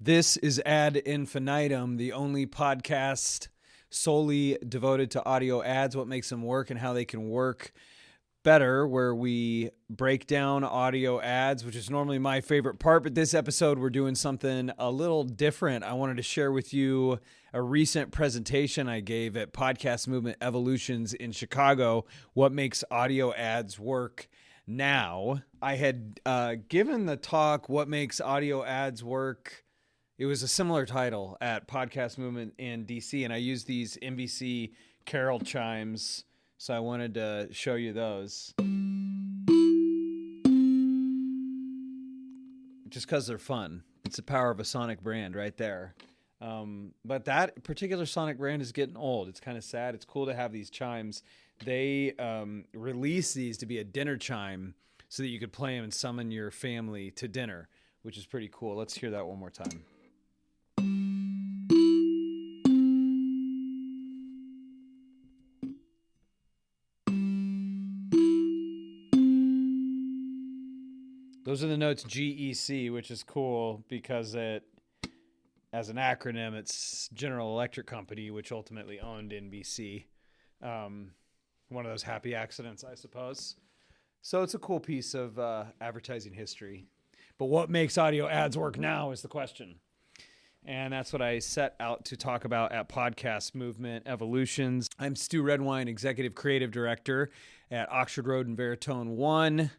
This is Ad Infinitum, the only podcast solely devoted to audio ads, what makes them work and how they can work better, where we break down audio ads, which is normally my favorite part. But this episode, we're doing something a little different. I wanted to share with you a recent presentation I gave at Podcast Movement Evolutions in Chicago, what makes audio ads work now. I had given the talk, what makes audio ads work. It was a similar title at Podcast Movement in DC, and I used these NBC Carol chimes, so I wanted to show you those. Just because they're fun. It's the power of a sonic brand right there. But that particular sonic brand is getting old. It's kind of sad. It's cool to have these chimes. They released these to be a dinner chime so that you could play them and summon your family to dinner, which is pretty cool. Let's hear that one more time. Those are the notes GEC, which is cool because it, as an acronym, it's General Electric Company, which ultimately owned NBC. One of those happy accidents, I suppose. So it's a cool piece of advertising history. But what makes audio ads work now is the question. And that's what I set out to talk about at Podcast Movement Evolutions. I'm Stu Redwine, Executive Creative Director at Oxford Road and Veritone 1,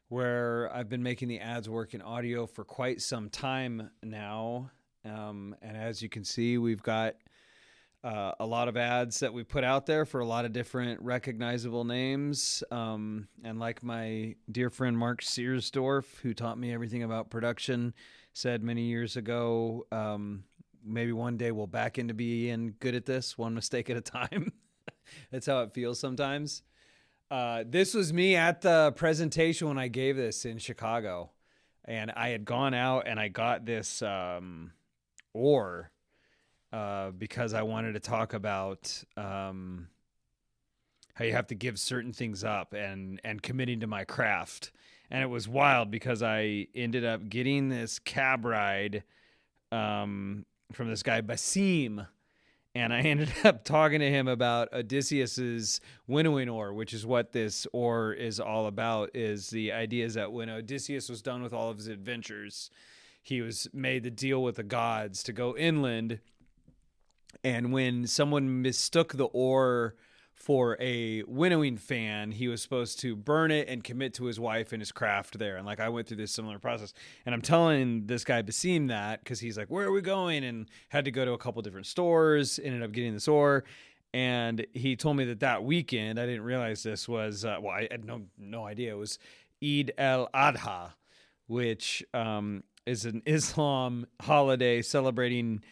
where I've been making the ads work in audio for quite some time now. And as you can see, we've got a lot of ads that we put out there for a lot of different recognizable names. And like my dear friend Mark Searsdorf, who taught me everything about production, said many years ago, maybe one day we'll back into being good at this, one mistake at a time. That's how it feels sometimes. This was me at the presentation when I gave this in Chicago, and I had gone out and I got this ore because I wanted to talk about how you have to give certain things up and committing to my craft. And it was wild because I ended up getting this cab ride from this guy Basim. And I ended up talking to him about Odysseus's winnowing ore, which is what this ore is all about. Is the idea is that when Odysseus was done with all of his adventures, he was made the deal with the gods to go inland. And when someone mistook the ore for a winnowing fan, he was supposed to burn it and commit to his wife and his craft there. And like I went through this similar process, and I'm telling this guy Basim that because he's like, "Where are we going?" And had to go to a couple different stores. Ended up getting this ore, and he told me that weekend, I didn't realize this was I had no idea it was Eid al-Adha, which is an Islam holiday celebrating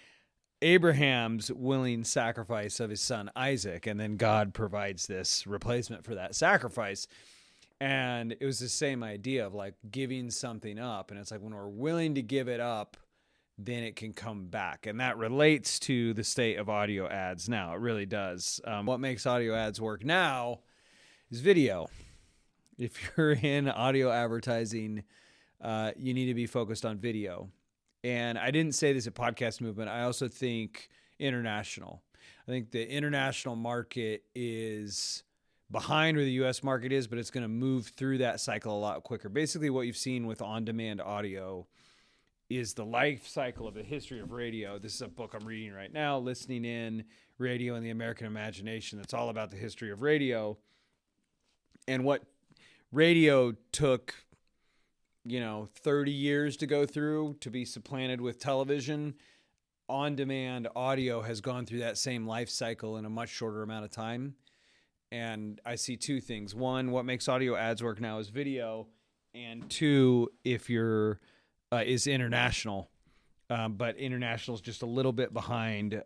Abraham's willing sacrifice of his son Isaac, and then God provides this replacement for that sacrifice. And it was the same idea of like giving something up, and it's like when we're willing to give it up, then it can come back. And that relates to the state of audio ads now. It really does. What makes audio ads work now is video. If you're in audio advertising, you need to be focused on video. And I didn't say this at Podcast Movement. I also think international. I think the international market is behind where the U.S. market is, but it's going to move through that cycle a lot quicker. Basically, what you've seen with on-demand audio is the life cycle of the history of radio. This is a book I'm reading right now, Listening In, Radio and the American Imagination. That's all about the history of radio and what radio took 30 years to go through to be supplanted with television. On-demand audio has gone through that same life cycle in a much shorter amount of time. And I see two things. One, what makes audio ads work now is video. And two, if you're, is international. But international is just a little bit behind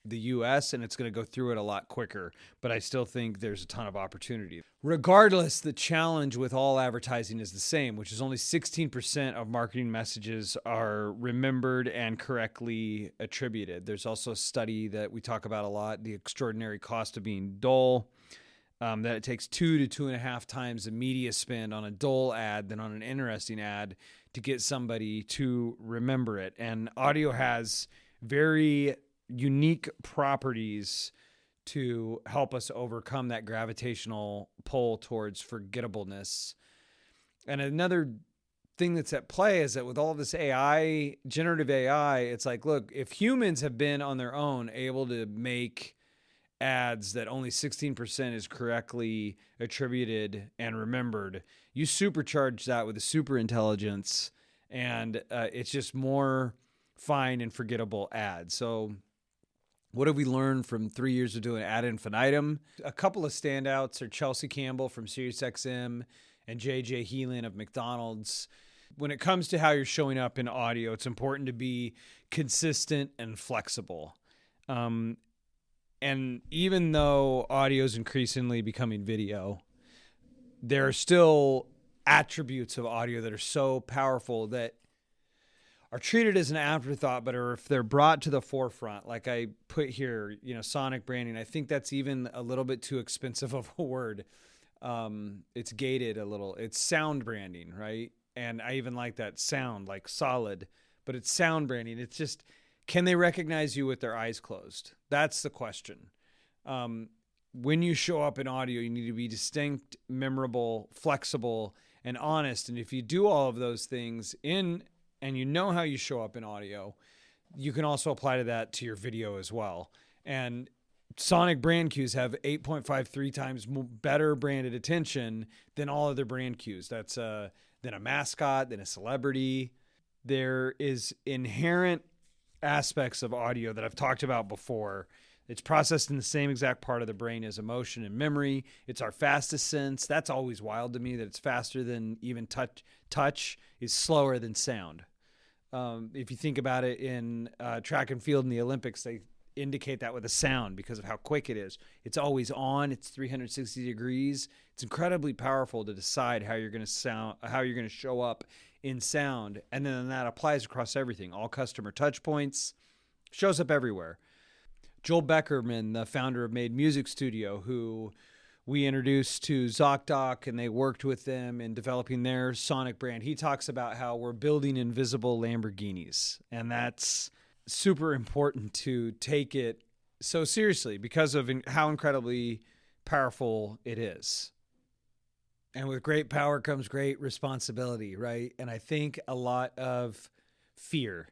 the U.S., and it's going to go through it a lot quicker. But I still think there's a ton of opportunity. Regardless, the challenge with all advertising is the same, which is only 16% of marketing messages are remembered and correctly attributed. There's also a study that we talk about a lot, the extraordinary cost of being dull, that it takes 2 to 2.5 times the media spend on a dull ad than on an interesting ad to get somebody to remember it. And audio has very unique properties to help us overcome that gravitational pull towards forgettableness. And another thing that's at play is that with all of this AI, generative AI, it's like, look, if humans have been on their own able to make ads that only 16% is correctly attributed and remembered, you supercharge that with a super intelligence, and it's just more fine and forgettable ads. So what have we learned from 3 years of doing Ad Infinitum? A couple of standouts are Chelsea Campbell from SiriusXM and JJ Heelan of McDonald's. When it comes to how you're showing up in audio, it's important to be consistent and flexible. And even though audio is increasingly becoming video, there are still attributes of audio that are so powerful that are treated as an afterthought, but if they're brought to the forefront, like I put here, sonic branding, I think that's even a little bit too expensive of a word. It's gated a little. It's sound branding, right? And I even like that sound, like solid, but it's sound branding. It's just, can they recognize you with their eyes closed? That's the question. When you show up in audio, you need to be distinct, memorable, flexible, and honest. And if you do all of those things and you know how you show up in audio, you can also apply to that to your video as well. And sonic brand cues have 8.53 times better branded attention than all other brand cues. That's than a mascot, than a celebrity. There is inherent aspects of audio that I've talked about before. It's processed in the same exact part of the brain as emotion and memory. It's our fastest sense. That's always wild to me, that it's faster than even touch. Touch is slower than sound. If you think about it in track and field in the Olympics, they indicate that with a sound because of how quick it is. It's always on. It's 360 degrees. It's incredibly powerful to decide how you're going to show up in sound. And then that applies across everything. All customer touch points, shows up everywhere. Joel Beckerman, the founder of Made Music Studio, who we introduced to ZocDoc, and they worked with them in developing their sonic brand. He talks about how we're building invisible Lamborghinis, and that's super important to take it so seriously because of how incredibly powerful it is. And with great power comes great responsibility, right? And I think a lot of fear.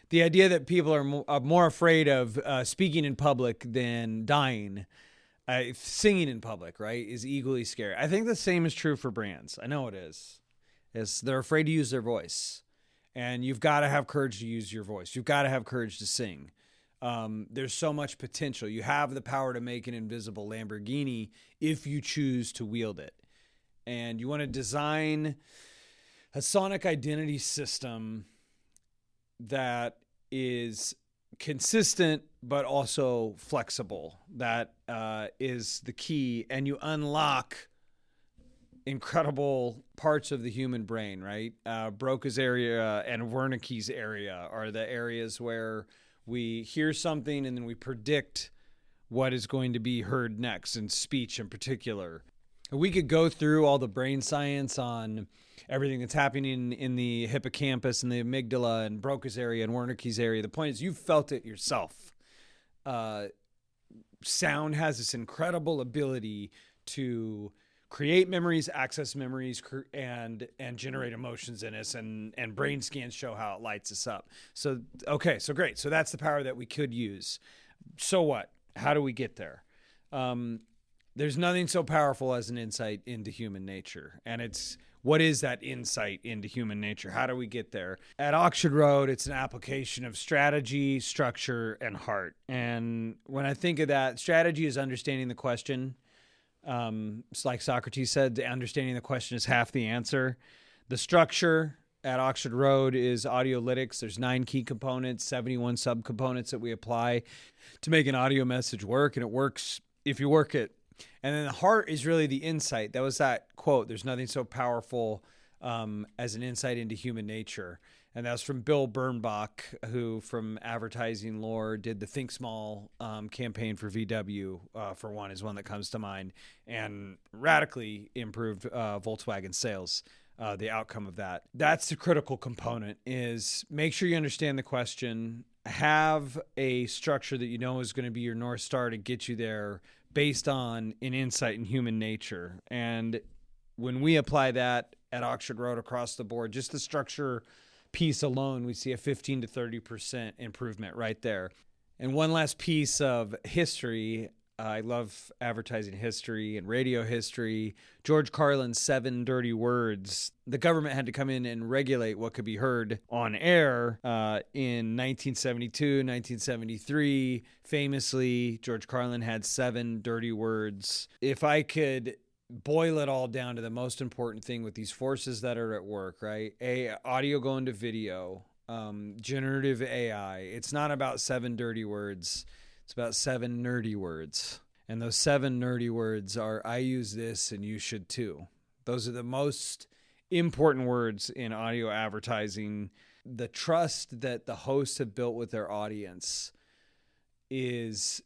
The idea that people are more afraid of speaking in public than dying, singing in public, right, is equally scary. I think the same is true for brands. I know it is. They're afraid to use their voice. And you've got to have courage to use your voice. You've got to have courage to sing. There's so much potential. You have the power to make an invisible Lamborghini if you choose to wield it. And you want to design a sonic identity system that is consistent but also flexible. That is the key. And you unlock incredible parts of the human brain, right? Broca's area and Wernicke's area are the areas where we hear something and then we predict what is going to be heard next, in speech in particular. We could go through all the brain science on everything that's happening in the hippocampus and the amygdala and Broca's area and Wernicke's area. The point is, you've felt it yourself. Sound has this incredible ability to create memories, access memories, and generate emotions in us, and brain scans show how it lights us up. So great. So that's the power that we could use. So what? How do we get there? There's nothing so powerful as an insight into human nature. And what is that insight into human nature? How do we get there? At Oxford Road, it's an application of strategy, structure, and heart. And when I think of that, strategy is understanding the question. It's like Socrates said, understanding the question is half the answer. The structure at Oxford Road is Audiolytics. There's 9 key components, 71 subcomponents that we apply to make an audio message work, and it works if you work it. And then the heart is really the insight. That was that quote, there's nothing so powerful as an insight into human nature. And that was from Bill Bernbach, who from Advertising Lore did the Think Small campaign for VW, for one, is one that comes to mind, and radically improved Volkswagen sales. the outcome of that. That's the critical component, is make sure you understand the question, have a structure that you know is going to be your North Star to get you there based on an insight in human nature. And when we apply that at Oxford Road across the board, just the structure piece alone, we see a 15 to 30% improvement right there. And one last piece of history. I love advertising history and radio history. George Carlin's 7 Dirty Words. The government had to come in and regulate what could be heard on air in 1972, 1973. Famously, George Carlin had 7 dirty words. If I could boil it all down to the most important thing with these forces that are at work, right? Audio going to video, generative AI. It's not about 7 dirty words. It's about 7 nerdy words. And those 7 nerdy words are, I use this and you should too. Those are the most important words in audio advertising. The trust that the hosts have built with their audience is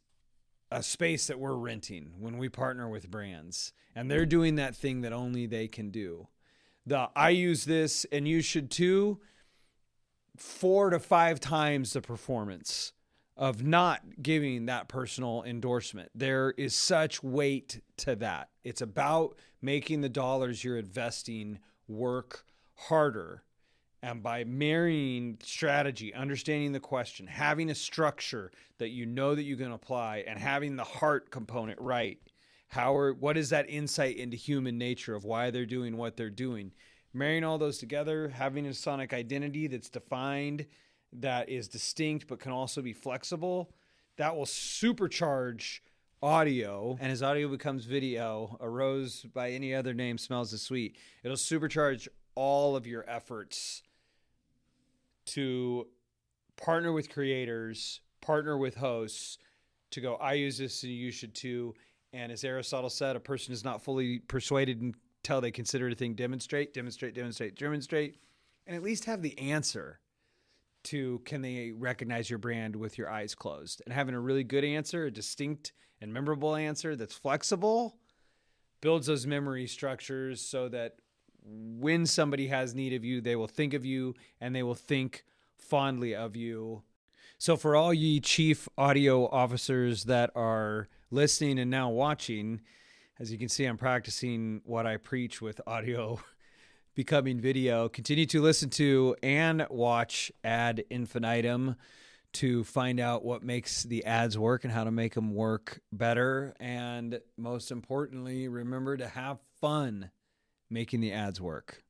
a space that we're renting when we partner with brands. And they're doing that thing that only they can do. The I use this and you should too, 4 to 5 times the performance of not giving that personal endorsement. There is such weight to that. It's about making the dollars you're investing work harder. And by marrying strategy, understanding the question, having a structure that you know that you can apply, and having the heart component right, what is that insight into human nature of why they're doing what they're doing? Marrying all those together, having a sonic identity that's defined, that is distinct but can also be flexible, that will supercharge audio. And as audio becomes video, a rose by any other name smells as sweet. It'll supercharge all of your efforts to partner with creators, partner with hosts, to go, I use this and you should too. And as Aristotle said, a person is not fully persuaded until they consider a thing demonstrate, and at least have the answer to, can they recognize your brand with your eyes closed? And having a really good answer, a distinct and memorable answer that's flexible, builds those memory structures so that when somebody has need of you, they will think of you and they will think fondly of you. So for all ye chief audio officers that are listening and now watching, as you can see, I'm practicing what I preach with audio becoming video. Continue to listen to and watch Ad Infinitum to find out what makes the ads work and how to make them work better. And most importantly, remember to have fun making the ads work.